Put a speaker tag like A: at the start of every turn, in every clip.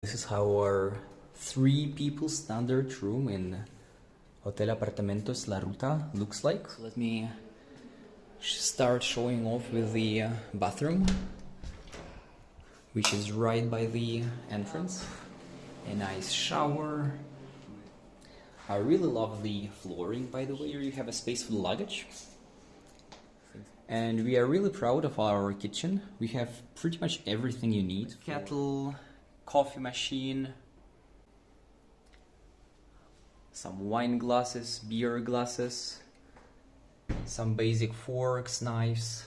A: This is how our 3-people standard room in Hotel Apartamentos La Ruta looks like. So let me start showing off with the bathroom, which is right by the entrance. A nice shower. I really love the flooring, by the way. Here you have a space for the luggage. And we are really proud of our kitchen. We have pretty much everything you need. Kettle, coffee machine, some wine glasses, beer glasses, some basic forks, knives,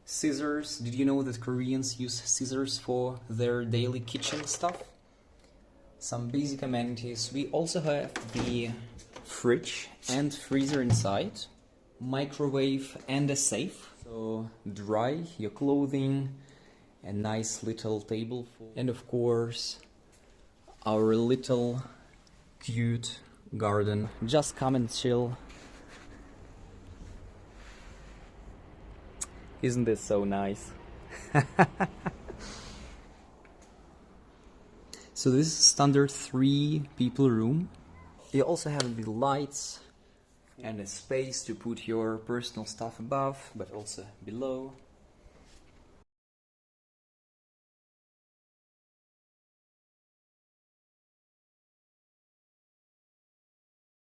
A: scissors. Did you know that Koreans use scissors for their daily kitchen stuff? Some basic amenities. We also have the fridge and freezer inside, microwave and a safe. So dry your clothing, a nice little table for, and of course our little cute garden. Just come and chill. Isn't this so nice? So this is standard 3-people room. You also have the lights and a space to put your personal stuff above, but also below.